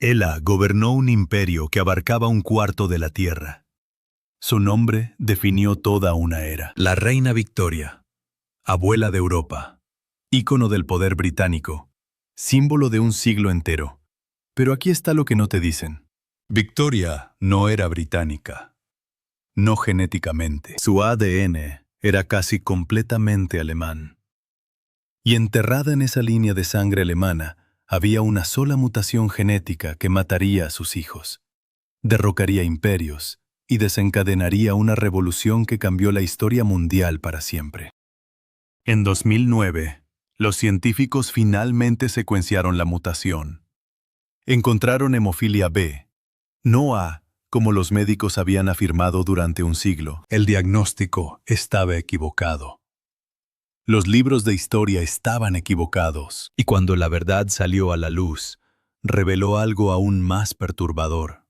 Ella gobernó un imperio que abarcaba un cuarto de la tierra. Su nombre definió toda una era. La reina Victoria, abuela de Europa, ícono del poder británico, símbolo de un siglo entero. Pero aquí está lo que no te dicen. Victoria no era británica. No genéticamente. Su ADN era casi completamente alemán. Y enterrada en esa línea de sangre alemana, había una sola mutación genética que mataría a sus hijos, derrocaría imperios y desencadenaría una revolución que cambió la historia mundial para siempre. En 2009, los científicos finalmente secuenciaron la mutación. Encontraron hemofilia B, no A, como los médicos habían afirmado durante un siglo. El diagnóstico estaba equivocado. Los libros de historia estaban equivocados, y cuando la verdad salió a la luz, reveló algo aún más perturbador.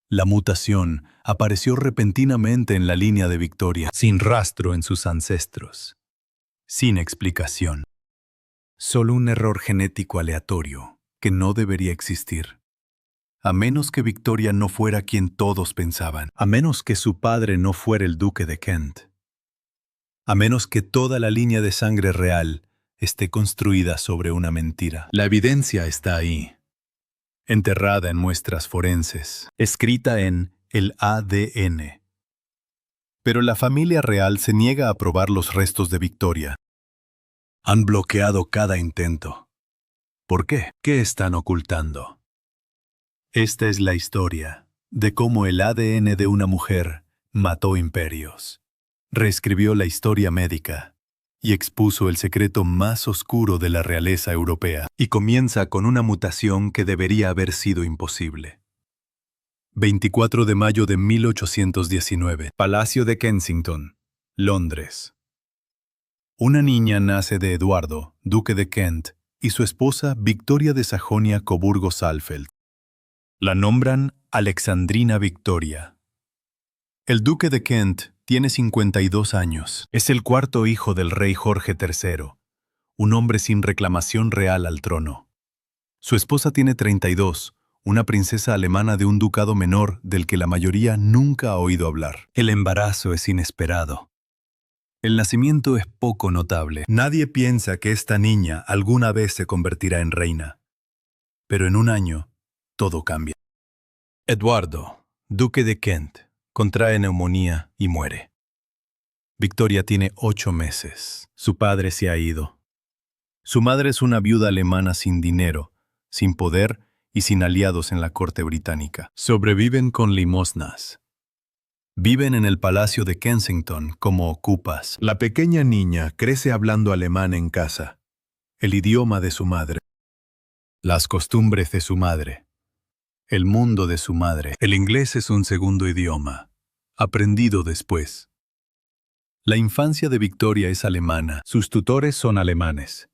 La mutación apareció repentinamente en la línea de Victoria, sin rastro en sus ancestros, sin explicación. Solo un error genético aleatorio que no debería existir. A menos que Victoria no fuera quien todos pensaban, a menos que su padre no fuera el duque de Kent. A menos que toda la línea de sangre real esté construida sobre una mentira. La evidencia está ahí, enterrada en muestras forenses, escrita en el ADN. Pero la familia real se niega a probar los restos de Victoria. Han bloqueado cada intento. ¿Por qué? ¿Qué están ocultando? Esta es la historia de cómo el ADN de una mujer mató imperios. Reescribió la historia médica y expuso el secreto más oscuro de la realeza europea. Y comienza con una mutación que debería haber sido imposible. 24 de mayo de 1819, Palacio de Kensington, Londres. Una niña nace de Eduardo, duque de Kent, y su esposa Victoria de Sajonia-Coburgo-Saalfeld. La nombran Alexandrina Victoria. El duque de Kent tiene 52 años. Es el cuarto hijo del rey Jorge III, un hombre sin reclamación real al trono. Su esposa tiene 32, una princesa alemana de un ducado menor del que la mayoría nunca ha oído hablar. El embarazo es inesperado. El nacimiento es poco notable. Nadie piensa que esta niña alguna vez se convertirá en reina. Pero en un año, todo cambia. Eduardo, duque de Kent, contrae neumonía y muere. Victoria tiene 8 meses. Su padre se ha ido. Su madre es una viuda alemana sin dinero, sin poder y sin aliados en la corte británica. Sobreviven con limosnas. Viven en el Palacio de Kensington como ocupas. La pequeña niña crece hablando alemán en casa, el idioma de su madre, las costumbres de su madre, el mundo de su madre. El inglés es un segundo idioma, aprendido después. La infancia de Victoria es alemana, sus tutores son alemanes.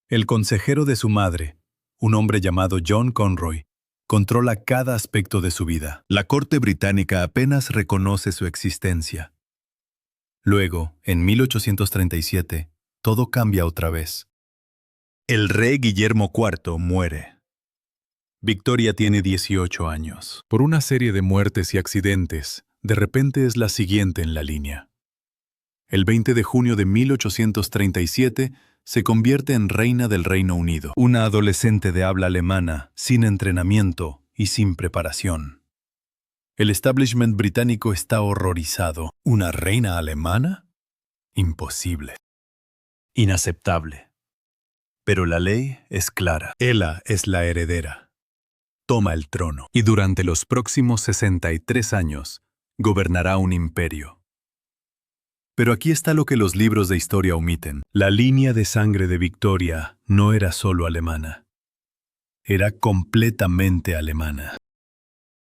El consejero de su madre, un hombre llamado John Conroy, controla cada aspecto de su vida. La corte británica apenas reconoce su existencia. Luego, en 1837, todo cambia otra vez. El rey Guillermo IV muere. Victoria tiene 18 años. Por una serie de muertes y accidentes, de repente es la siguiente en la línea. El 20 de junio de 1837, se convierte en reina del Reino Unido. Una adolescente de habla alemana, sin entrenamiento y sin preparación. El establishment británico está horrorizado. ¿Una reina alemana? Imposible. Inaceptable. Pero la ley es clara. Ella es la heredera. Toma el trono. Y durante los próximos 63 años, gobernará un imperio. Pero aquí está lo que los libros de historia omiten. La línea de sangre de Victoria no era solo alemana. Era completamente alemana.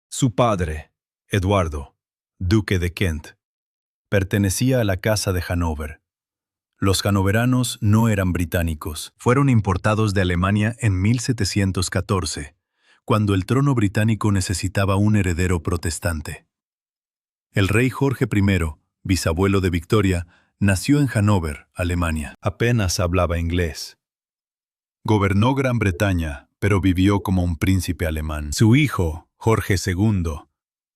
Su padre, Eduardo, duque de Kent, pertenecía a la casa de Hannover. Los hannoveranos no eran británicos. Fueron importados de Alemania en 1714, cuando el trono británico necesitaba un heredero protestante. El rey Jorge I, bisabuelo de Victoria, nació en Hannover, Alemania. Apenas hablaba inglés. Gobernó Gran Bretaña pero vivió como un príncipe alemán. Su hijo, Jorge II,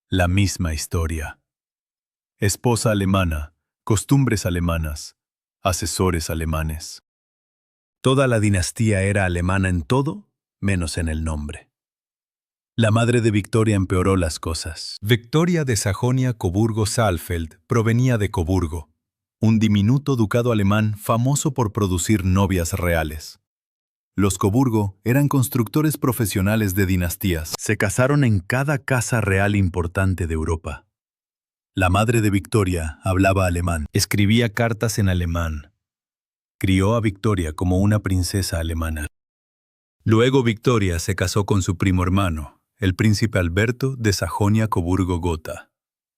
la misma historia. Esposa alemana, costumbres alemanas, asesores alemanes. Toda la dinastía era alemana en todo, menos en el nombre. La madre de Victoria empeoró las cosas. Victoria de Sajonia-Coburgo-Saalfeld provenía de Coburgo, un diminuto ducado alemán famoso por producir novias reales. Los Coburgo eran constructores profesionales de dinastías. Se casaron en cada casa real importante de Europa. La madre de Victoria hablaba alemán, escribía cartas en alemán. Crió a Victoria como una princesa alemana. Luego Victoria se casó con su primo hermano, el príncipe Alberto de Sajonia-Coburgo-Gotha,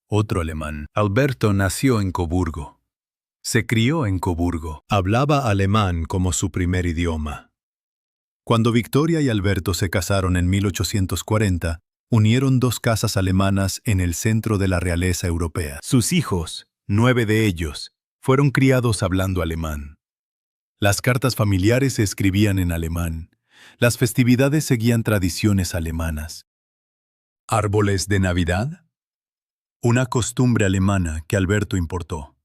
otro alemán. Alberto nació en Coburgo. Se crió en Coburgo. Hablaba alemán como su primer idioma. Cuando Victoria y Alberto se casaron en 1840, unieron dos casas alemanas en el centro de la realeza europea. Sus hijos, 9 de ellos, fueron criados hablando alemán. Las cartas familiares se escribían en alemán. Las festividades seguían tradiciones alemanas. ¿Árboles de Navidad? Una costumbre alemana que Alberto importó.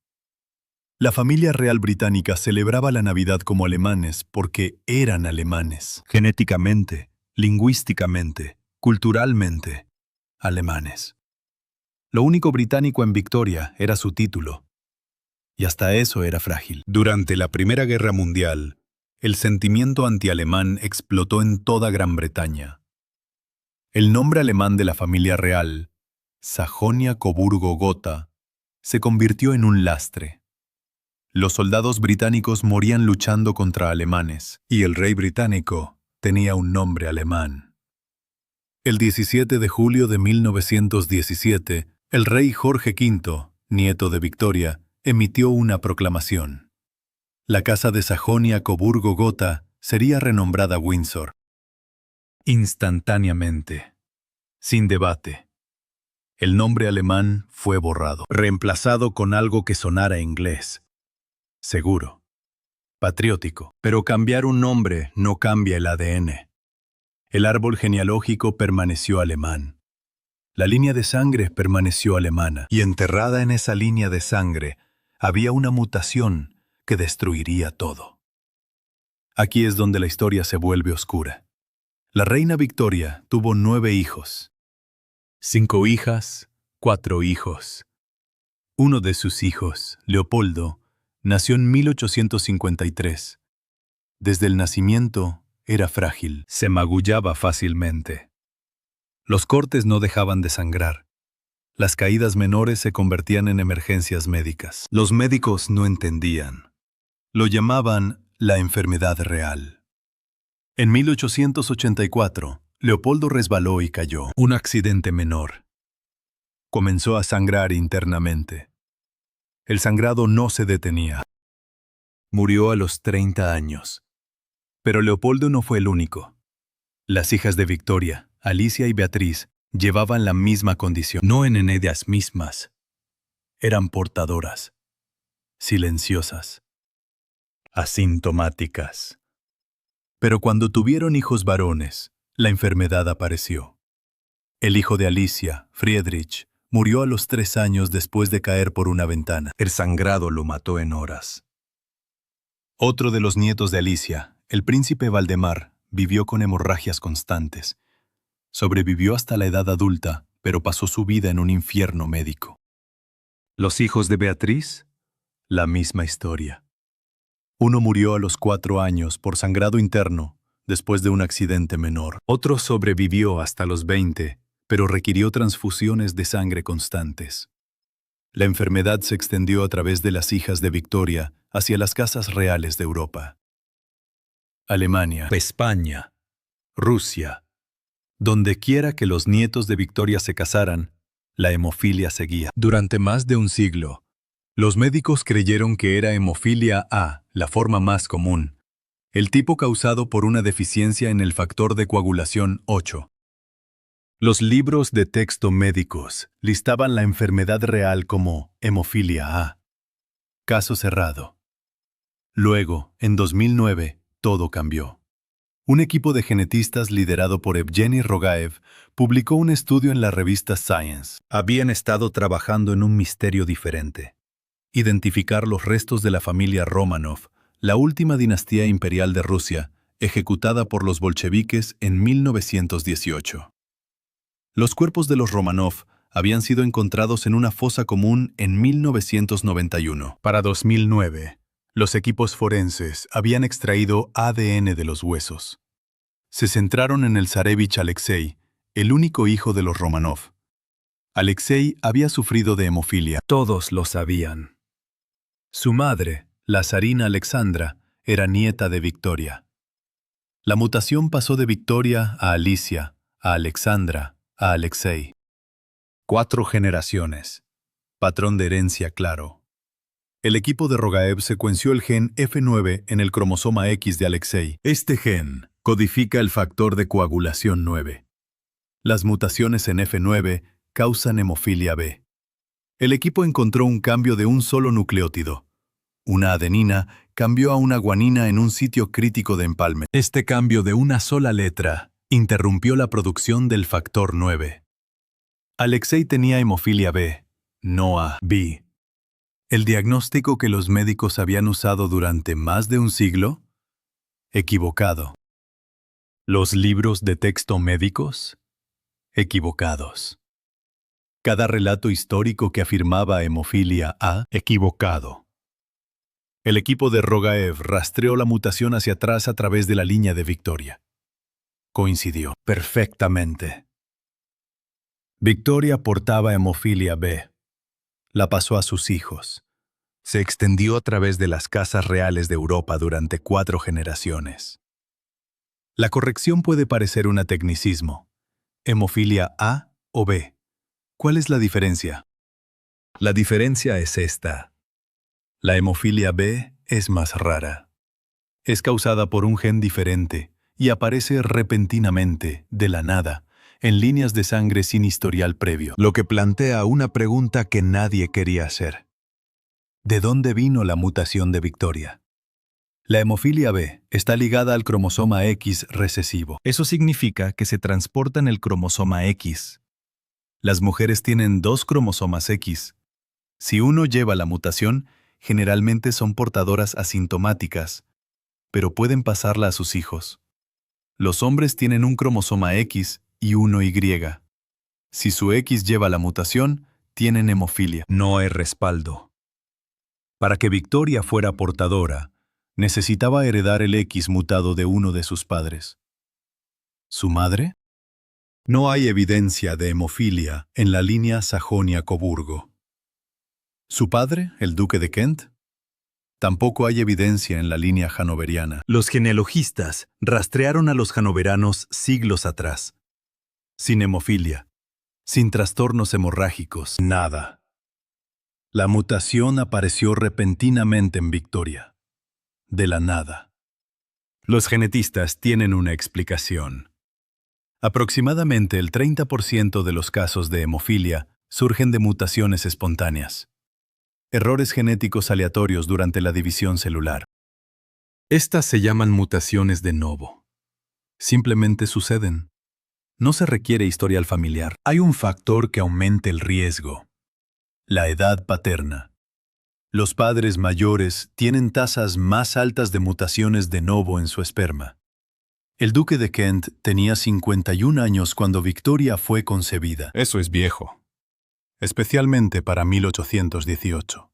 La familia real británica celebraba la Navidad como alemanes porque eran alemanes. Genéticamente, lingüísticamente, culturalmente, alemanes. Lo único británico en Victoria era su título. Y hasta eso era frágil. Durante la Primera Guerra Mundial, el sentimiento antialemán explotó en toda Gran Bretaña. El nombre alemán de la familia real, Sajonia-Coburgo-Gotha, se convirtió en un lastre. Los soldados británicos morían luchando contra alemanes, y el rey británico tenía un nombre alemán. El 17 de julio de 1917, el rey Jorge V, nieto de Victoria, emitió una proclamación. La casa de Sajonia-Coburgo-Gotha sería renombrada Windsor. Instantáneamente, sin debate, el nombre alemán fue borrado, reemplazado con algo que sonara inglés. Seguro, patriótico. Pero cambiar un nombre no cambia el ADN. El árbol genealógico permaneció alemán. La línea de sangre permaneció alemana. Y enterrada en esa línea de sangre había una mutación que destruiría todo. Aquí es donde la historia se vuelve oscura. La reina Victoria tuvo 9 hijos. 5 hijas, 4 hijos. Uno de sus hijos, Leopoldo, nació en 1853. Desde el nacimiento era frágil, se magullaba fácilmente. Los cortes no dejaban de sangrar. Las caídas menores se convertían en emergencias médicas. Los médicos no entendían. Lo llamaban la enfermedad real. En 1884, Leopoldo resbaló y cayó. Un accidente menor. Comenzó a sangrar internamente. El sangrado no se detenía. Murió a los 30 años. Pero Leopoldo no fue el único. Las hijas de Victoria, Alicia y Beatriz, llevaban la misma condición. No en ellas mismas. Eran portadoras. Silenciosas. Asintomáticas. Pero cuando tuvieron hijos varones, la enfermedad apareció. El hijo de Alicia, Friedrich, murió a los 3 años después de caer por una ventana. El sangrado lo mató en horas. Otro de los nietos de Alicia, el príncipe Valdemar, vivió con hemorragias constantes. Sobrevivió hasta la edad adulta, pero pasó su vida en un infierno médico. Los hijos de Beatriz, la misma historia. Uno murió a los 4 años por sangrado interno, después de un accidente menor. Otro sobrevivió hasta los 20, pero requirió transfusiones de sangre constantes. La enfermedad se extendió a través de las hijas de Victoria hacia las casas reales de Europa. Alemania, España, Rusia. Donde quiera que los nietos de Victoria se casaran, la hemofilia seguía. Durante más de un siglo, los médicos creyeron que era hemofilia A, la forma más común, el tipo causado por una deficiencia en el factor de coagulación 8. Los libros de texto médicos listaban la enfermedad real como hemofilia A. Caso cerrado. Luego, en 2009, todo cambió. Un equipo de genetistas liderado por Evgeny Rogaev publicó un estudio en la revista Science. Habían estado trabajando en un misterio diferente: identificar los restos de la familia Romanov, la última dinastía imperial de Rusia, ejecutada por los bolcheviques en 1918. Los cuerpos de los Romanov habían sido encontrados en una fosa común en 1991. Para 2009, los equipos forenses habían extraído ADN de los huesos. Se centraron en el zarevich Alexei, el único hijo de los Romanov. Alexei había sufrido de hemofilia. Todos lo sabían. Su madre, la zarina Alexandra, era nieta de Victoria. La mutación pasó de Victoria a Alicia, a Alexandra, a Alexei. 4 generaciones. Patrón de herencia claro. El equipo de Rogaev secuenció el gen F9 en el cromosoma X de Alexei. Este gen codifica el factor de coagulación 9. Las mutaciones en F9 causan hemofilia B. El equipo encontró un cambio de un solo nucleótido. Una adenina cambió a una guanina en un sitio crítico de empalme. Este cambio de una sola letra interrumpió la producción del factor 9. Alexei tenía hemofilia B, no A, B. ¿El diagnóstico que los médicos habían usado durante más de un siglo? Equivocado. ¿Los libros de texto médicos? Equivocados. Cada relato histórico que afirmaba hemofilia A, equivocado. El equipo de Rogaev rastreó la mutación hacia atrás a través de la línea de Victoria. Coincidió perfectamente. Victoria portaba hemofilia B. La pasó a sus hijos. Se extendió a través de las casas reales de Europa durante 4 generaciones. La corrección puede parecer un tecnicismo. ¿Hemofilia A o B? ¿Cuál es la diferencia? La diferencia es esta. La hemofilia B es más rara. Es causada por un gen diferente y aparece repentinamente, de la nada, en líneas de sangre sin historial previo, lo que plantea una pregunta que nadie quería hacer. ¿De dónde vino la mutación de Victoria? La hemofilia B está ligada al cromosoma X recesivo. Eso significa que se transporta en el cromosoma X. Las mujeres tienen 2 cromosomas X. Si uno lleva la mutación, generalmente son portadoras asintomáticas, pero pueden pasarla a sus hijos. Los hombres tienen un cromosoma X y uno Y. Si su X lleva la mutación, tienen hemofilia. No hay respaldo. Para que Victoria fuera portadora, necesitaba heredar el X mutado de uno de sus padres. ¿Su madre? No hay evidencia de hemofilia en la línea Sajonia-Coburgo. ¿Su padre, el duque de Kent? Tampoco hay evidencia en la línea hanoveriana. Los genealogistas rastrearon a los hanoveranos siglos atrás. Sin hemofilia, sin trastornos hemorrágicos, nada. La mutación apareció repentinamente en Victoria, de la nada. Los genetistas tienen una explicación. Aproximadamente el 30% de los casos de hemofilia surgen de mutaciones espontáneas. Errores genéticos aleatorios durante la división celular. Estas se llaman mutaciones de novo. Simplemente suceden. No se requiere historial familiar. Hay un factor que aumenta el riesgo: la edad paterna. Los padres mayores tienen tasas más altas de mutaciones de novo en su esperma. El duque de Kent tenía 51 años cuando Victoria fue concebida. Eso es viejo, especialmente para 1818.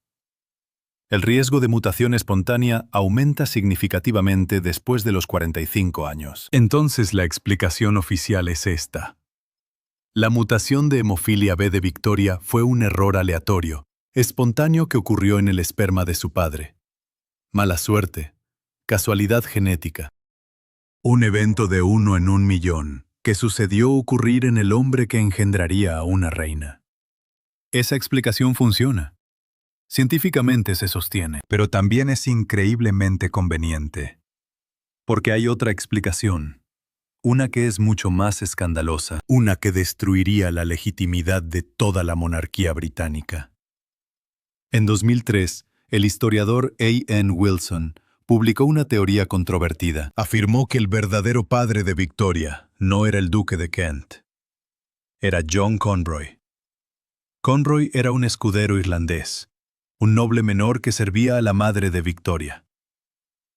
El riesgo de mutación espontánea aumenta significativamente después de los 45 años. Entonces la explicación oficial es esta. La mutación de hemofilia B de Victoria fue un error aleatorio, espontáneo que ocurrió en el esperma de su padre. Mala suerte, casualidad genética. Un evento de 1 en 1 millón, que sucedió ocurrir en el hombre que engendraría a una reina. Esa explicación funciona. Científicamente se sostiene, pero también es increíblemente conveniente. Porque hay otra explicación, una que es mucho más escandalosa, una que destruiría la legitimidad de toda la monarquía británica. En 2003, el historiador A. N. Wilson publicó una teoría controvertida. Afirmó que el verdadero padre de Victoria no era el duque de Kent. Era John Conroy. Conroy era un escudero irlandés, un noble menor que servía a la madre de Victoria.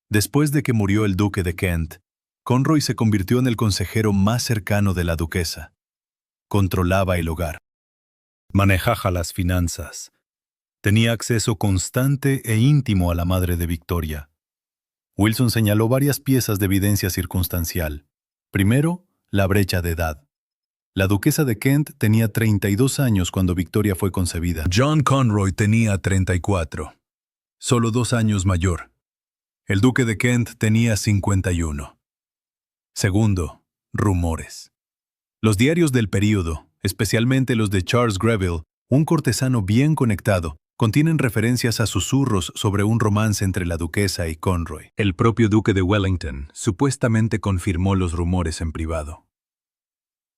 Después de que murió el duque de Kent, Conroy se convirtió en el consejero más cercano de la duquesa. Controlaba el hogar. Manejaba las finanzas. Tenía acceso constante e íntimo a la madre de Victoria. Wilson señaló varias piezas de evidencia circunstancial. Primero, la brecha de edad. La duquesa de Kent tenía 32 años cuando Victoria fue concebida. John Conroy tenía 34, solo 2 años mayor. El duque de Kent tenía 51. Segundo, rumores. Los diarios del período, especialmente los de Charles Greville, un cortesano bien conectado, contienen referencias a susurros sobre un romance entre la duquesa y Conroy. El propio duque de Wellington supuestamente confirmó los rumores en privado.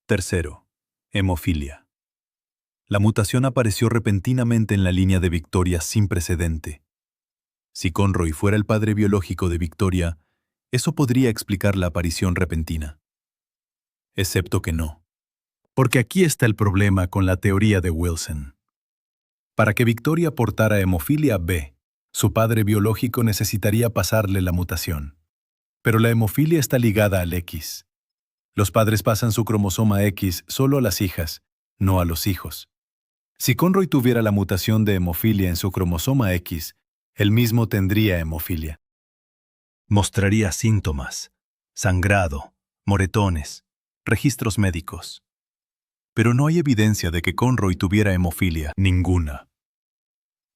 Tercero, hemofilia. La mutación apareció repentinamente en la línea de Victoria sin precedente. Si Conroy fuera el padre biológico de Victoria, eso podría explicar la aparición repentina. Excepto que no. Porque aquí está el problema con la teoría de Wilson. Para que Victoria portara hemofilia B, su padre biológico necesitaría pasarle la mutación. Pero la hemofilia está ligada al X. Los padres pasan su cromosoma X solo a las hijas, no a los hijos. Si Conroy tuviera la mutación de hemofilia en su cromosoma X, él mismo tendría hemofilia. Mostraría síntomas, sangrado, moretones, registros médicos. Pero no hay evidencia de que Conroy tuviera hemofilia, ninguna.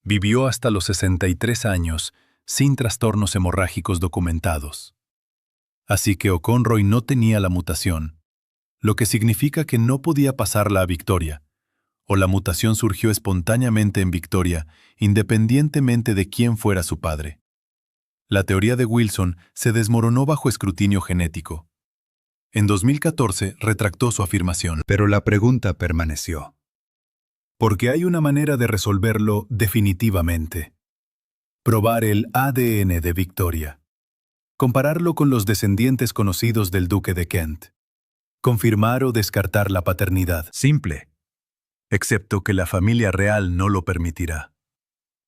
Vivió hasta los 63 años sin trastornos hemorrágicos documentados. Así que Conroy no tenía la mutación, lo que significa que no podía pasarla a Victoria, o la mutación surgió espontáneamente en Victoria, independientemente de quién fuera su padre. La teoría de Wilson se desmoronó bajo escrutinio genético. En 2014 retractó su afirmación, pero la pregunta permaneció. Porque hay una manera de resolverlo definitivamente. Probar el ADN de Victoria. Compararlo con los descendientes conocidos del duque de Kent. Confirmar o descartar la paternidad. Simple. Excepto que la familia real no lo permitirá.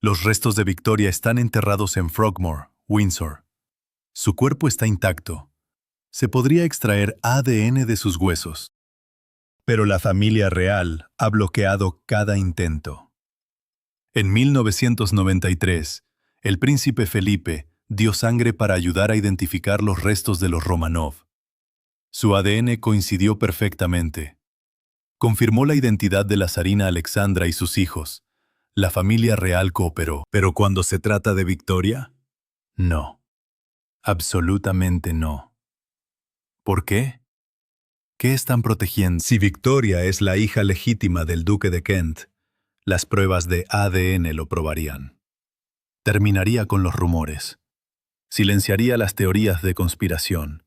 Los restos de Victoria están enterrados en Frogmore, Windsor. Su cuerpo está intacto. Se podría extraer ADN de sus huesos. Pero la familia real ha bloqueado cada intento. En 1993, el príncipe Felipe dio sangre para ayudar a identificar los restos de los Romanov. Su ADN coincidió perfectamente. Confirmó la identidad de la zarina Alexandra y sus hijos. La familia real cooperó. ¿Pero cuando se trata de Victoria? No. Absolutamente no. ¿Por qué? ¿Qué están protegiendo? Si Victoria es la hija legítima del duque de Kent, las pruebas de ADN lo probarían. Terminaría con los rumores. Silenciaría las teorías de conspiración.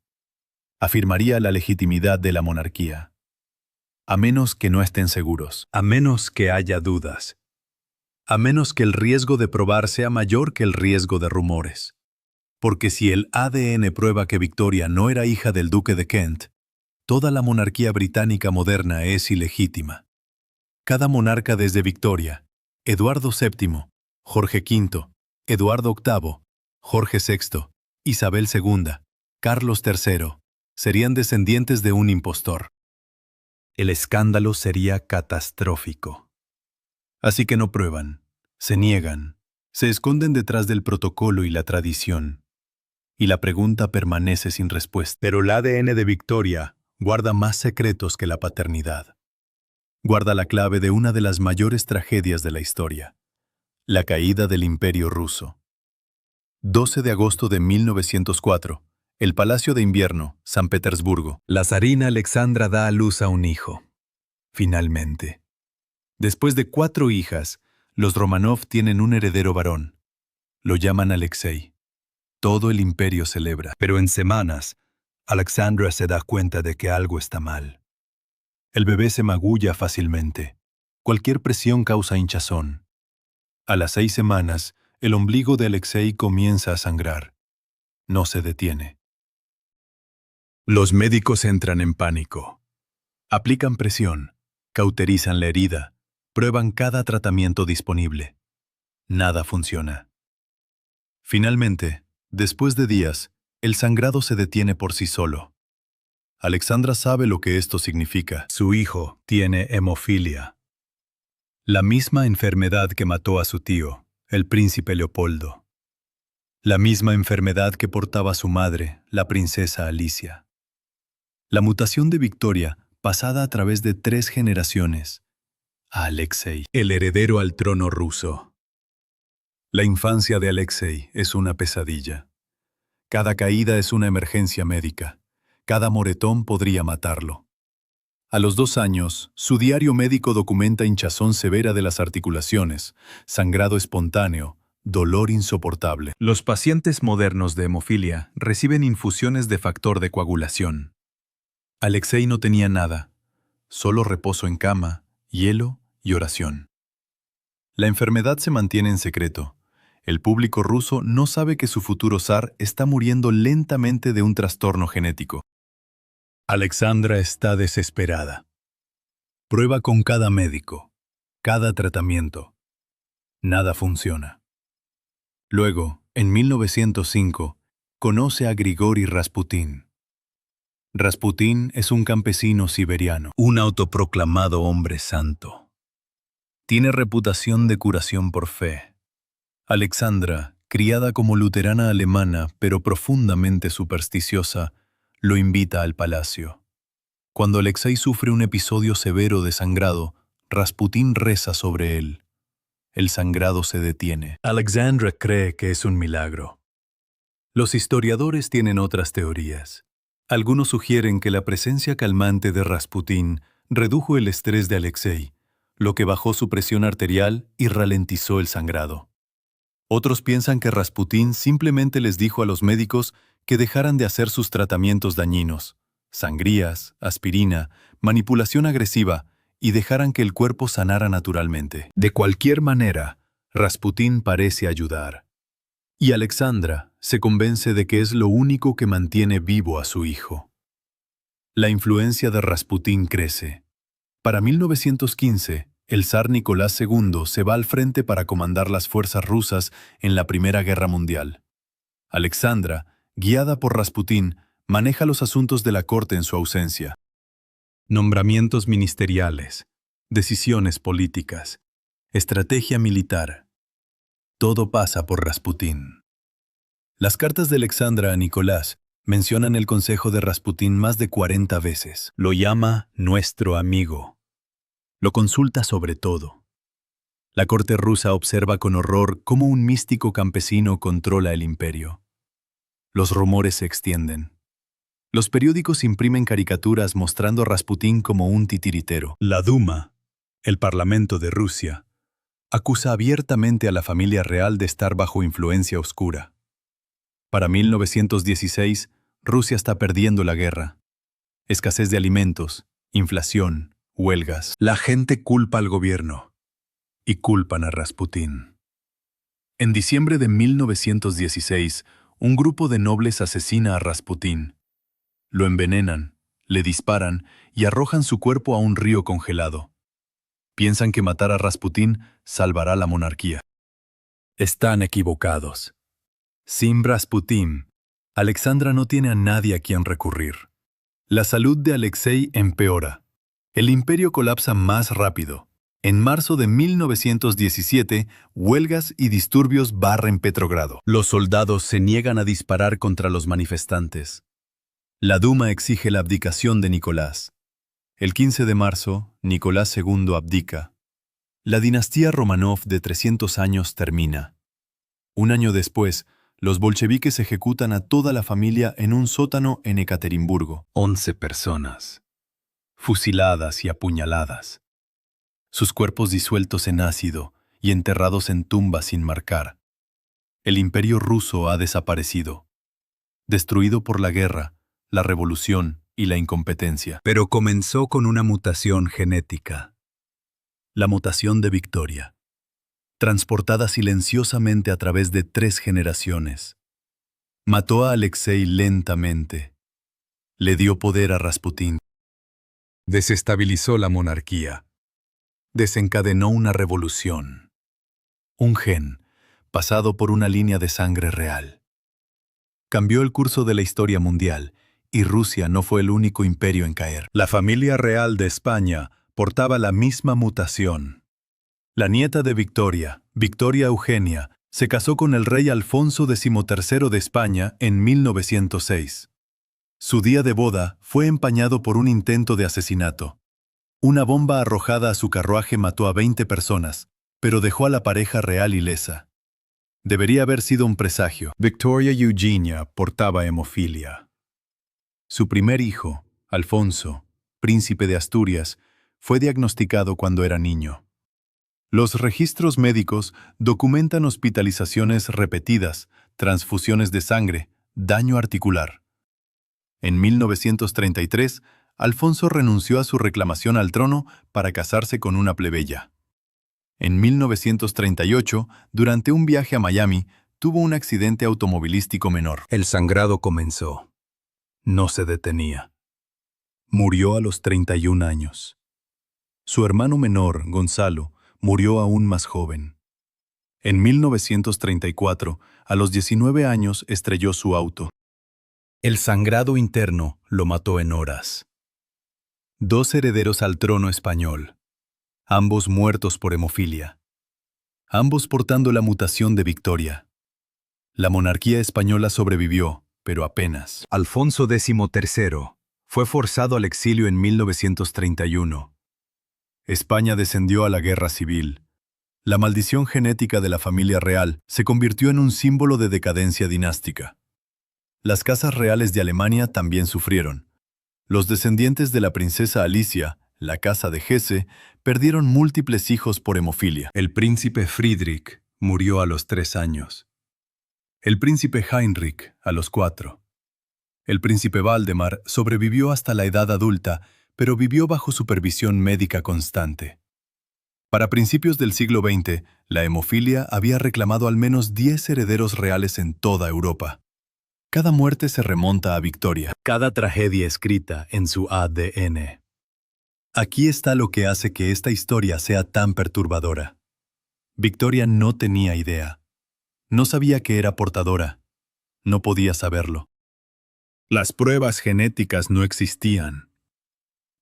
Afirmaría la legitimidad de la monarquía. A menos que no estén seguros. A menos que haya dudas. A menos que el riesgo de probar sea mayor que el riesgo de rumores. Porque si el ADN prueba que Victoria no era hija del duque de Kent, toda la monarquía británica moderna es ilegítima. Cada monarca desde Victoria, Eduardo VII, Jorge V, Eduardo VIII, Jorge VI, Isabel II, Carlos III, serían descendientes de un impostor. El escándalo sería catastrófico. Así que no prueban, se niegan, se esconden detrás del protocolo y la tradición. Y la pregunta permanece sin respuesta. Pero el ADN de Victoria guarda más secretos que la paternidad. Guarda la clave de una de las mayores tragedias de la historia, la caída del Imperio Ruso. 12 de agosto de 1904, el Palacio de Invierno, San Petersburgo. La zarina Alexandra da a luz a un hijo. Finalmente. Después de 4 hijas, los Romanov tienen un heredero varón. Lo llaman Alexei. Todo el imperio celebra. Pero en semanas, Alexandra se da cuenta de que algo está mal. El bebé se magulla fácilmente. Cualquier presión causa hinchazón. A las 6 semanas, el ombligo de Alexei comienza a sangrar. no se detiene. Los médicos entran en pánico. Aplican presión, cauterizan la herida, prueban cada tratamiento disponible. Nada funciona. Finalmente, después de días, el sangrado se detiene por sí solo. Alexandra sabe lo que esto significa. Su hijo tiene hemofilia. La misma enfermedad que mató a su tío, el príncipe Leopoldo. La misma enfermedad que portaba su madre, la princesa Alicia. La mutación de Victoria, pasada a través de 3 generaciones. A Alexei, el heredero al trono ruso. La infancia de Alexei es una pesadilla. Cada caída es una emergencia médica. Cada moretón podría matarlo. A los 2 años, su diario médico documenta hinchazón severa de las articulaciones, sangrado espontáneo, dolor insoportable. Los pacientes modernos de hemofilia reciben infusiones de factor de coagulación. Alexei no tenía nada, solo reposo en cama, hielo y oración. La enfermedad se mantiene en secreto. El público ruso no sabe que su futuro zar está muriendo lentamente de un trastorno genético. Alexandra está desesperada. Prueba con cada médico, cada tratamiento. Nada funciona. Luego, en 1905, conoce a Grigori Rasputín. Rasputín es un campesino siberiano, un autoproclamado hombre santo. Tiene reputación de curación por fe. Alexandra, criada como luterana alemana pero profundamente supersticiosa, lo invita al palacio. Cuando Alexei sufre un episodio severo de sangrado, Rasputín reza sobre él. El sangrado se detiene. Alexandra cree que es un milagro. Los historiadores tienen otras teorías. Algunos sugieren que la presencia calmante de Rasputín redujo el estrés de Alexei, lo que bajó su presión arterial y ralentizó el sangrado. Otros piensan que Rasputín simplemente les dijo a los médicos que dejaran de hacer sus tratamientos dañinos, sangrías, aspirina, manipulación agresiva, y dejaran que el cuerpo sanara naturalmente. De cualquier manera, Rasputín parece ayudar. Y Alexandra se convence de que es lo único que mantiene vivo a su hijo. La influencia de Rasputín crece. Para 1915, el zar Nicolás II se va al frente para comandar las fuerzas rusas en la Primera Guerra Mundial. Alexandra, guiada por Rasputín, maneja los asuntos de la corte en su ausencia. Nombramientos ministeriales, decisiones políticas, estrategia militar. Todo pasa por Rasputín. Las cartas de Alexandra a Nicolás mencionan el consejo de Rasputín más de 40 veces. Lo llama nuestro amigo. Lo consulta sobre todo. La corte rusa observa con horror cómo un místico campesino controla el imperio. Los rumores se extienden. Los periódicos imprimen caricaturas mostrando a Rasputín como un titiritero. La Duma, el Parlamento de Rusia, acusa abiertamente a la familia real de estar bajo influencia oscura. Para 1916, Rusia está perdiendo la guerra. Escasez de alimentos, inflación, huelgas. La gente culpa al gobierno y culpan a Rasputín. En diciembre de 1916, un grupo de nobles asesina a Rasputín. Lo envenenan, le disparan y arrojan su cuerpo a un río congelado. Piensan que matar a Rasputín salvará la monarquía. Están equivocados. Sin Rasputín, Alexandra no tiene a nadie a quien recurrir. La salud de Alexei empeora. El imperio colapsa más rápido. En marzo de 1917, huelgas y disturbios barren Petrogrado. Los soldados se niegan a disparar contra los manifestantes. La Duma exige la abdicación de Nicolás. El 15 de marzo, Nicolás II abdica. La dinastía Romanov de 300 años termina. Un año después, los bolcheviques ejecutan a toda la familia en un sótano en Ekaterimburgo. 11 personas, fusiladas y apuñaladas. Sus cuerpos disueltos en ácido y enterrados en tumbas sin marcar. El imperio ruso ha desaparecido, destruido por la guerra, la revolución y la incompetencia. Pero comenzó con una mutación genética. La mutación de Victoria, transportada silenciosamente a través de 3 generaciones. Mató a Alexei lentamente. Le dio poder a Rasputín. Desestabilizó la monarquía. Desencadenó una revolución. Un gen, pasado por una línea de sangre real. Cambió el curso de la historia mundial, y Rusia no fue el único imperio en caer. La familia real de España portaba la misma mutación. La nieta de Victoria, Victoria Eugenia, se casó con el rey Alfonso XIII de España en 1906. Su día de boda fue empañado por un intento de asesinato. Una bomba arrojada a su carruaje mató a 20 personas, pero dejó a la pareja real ilesa. Debería haber sido un presagio. Victoria Eugenia portaba hemofilia. Su primer hijo, Alfonso, príncipe de Asturias, fue diagnosticado cuando era niño. Los registros médicos documentan hospitalizaciones repetidas, transfusiones de sangre, daño articular. En 1933, Alfonso renunció a su reclamación al trono para casarse con una plebeya. En 1938, durante un viaje a Miami, tuvo un accidente automovilístico menor. El sangrado comenzó. No se detenía. Murió a los 31 años. Su hermano menor, Gonzalo, murió aún más joven. En 1934, a los 19 años, estrelló su auto. El sangrado interno lo mató en horas. 2 herederos al trono español, ambos muertos por hemofilia, ambos portando la mutación de Victoria. La monarquía española sobrevivió, pero apenas. Alfonso XIII fue forzado al exilio en 1931. España descendió a la guerra civil. La maldición genética de la familia real se convirtió en un símbolo de decadencia dinástica. Las casas reales de Alemania también sufrieron. Los descendientes de la princesa Alicia, la casa de Hesse, perdieron múltiples hijos por hemofilia. El príncipe Friedrich murió a los 3 años. El príncipe Heinrich a los 4. El príncipe Valdemar sobrevivió hasta la edad adulta, pero vivió bajo supervisión médica constante. Para principios del siglo XX, la hemofilia había reclamado al menos 10 herederos reales en toda Europa. Cada muerte se remonta a Victoria, cada tragedia escrita en su ADN. Aquí está lo que hace que esta historia sea tan perturbadora. Victoria no tenía idea. No sabía que era portadora. No podía saberlo. Las pruebas genéticas no existían.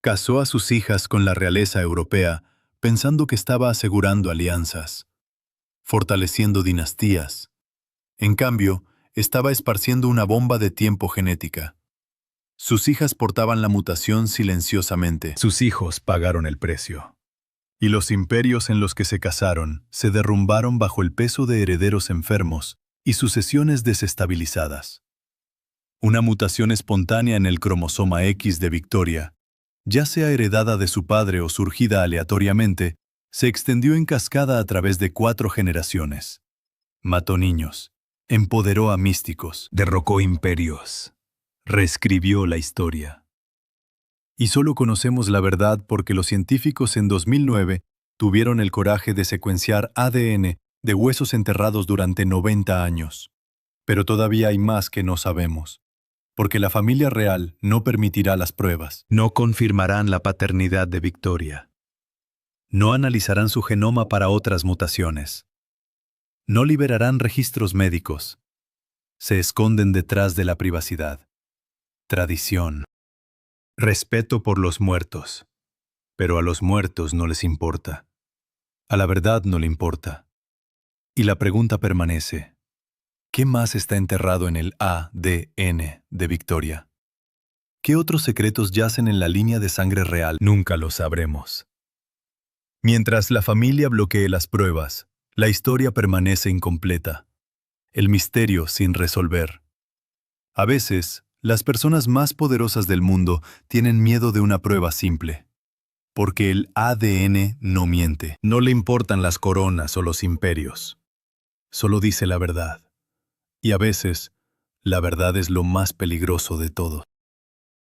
Casó a sus hijas con la realeza europea, pensando que estaba asegurando alianzas, fortaleciendo dinastías. En cambio, estaba esparciendo una bomba de tiempo genética. Sus hijas portaban la mutación silenciosamente. Sus hijos pagaron el precio. Y los imperios en los que se casaron se derrumbaron bajo el peso de herederos enfermos y sucesiones desestabilizadas. Una mutación espontánea en el cromosoma X de Victoria, ya sea heredada de su padre o surgida aleatoriamente, se extendió en cascada a través de 4 generaciones. Mató niños, empoderó a místicos, derrocó imperios, reescribió la historia. Y solo conocemos la verdad porque los científicos en 2009 tuvieron el coraje de secuenciar ADN de huesos enterrados durante 90 años. Pero todavía hay más que no sabemos. Porque la familia real no permitirá las pruebas. No confirmarán la paternidad de Victoria. No analizarán su genoma para otras mutaciones. No liberarán registros médicos. Se esconden detrás de la privacidad. Tradición. Respeto por los muertos. Pero a los muertos no les importa. A la verdad no le importa. Y la pregunta permanece. ¿Qué más está enterrado en el ADN de Victoria? ¿Qué otros secretos yacen en la línea de sangre real? Nunca lo sabremos. Mientras la familia bloquee las pruebas, la historia permanece incompleta. El misterio sin resolver. A veces, las personas más poderosas del mundo tienen miedo de una prueba simple. Porque el ADN no miente. No le importan las coronas o los imperios. Solo dice la verdad. Y a veces, la verdad es lo más peligroso de todo.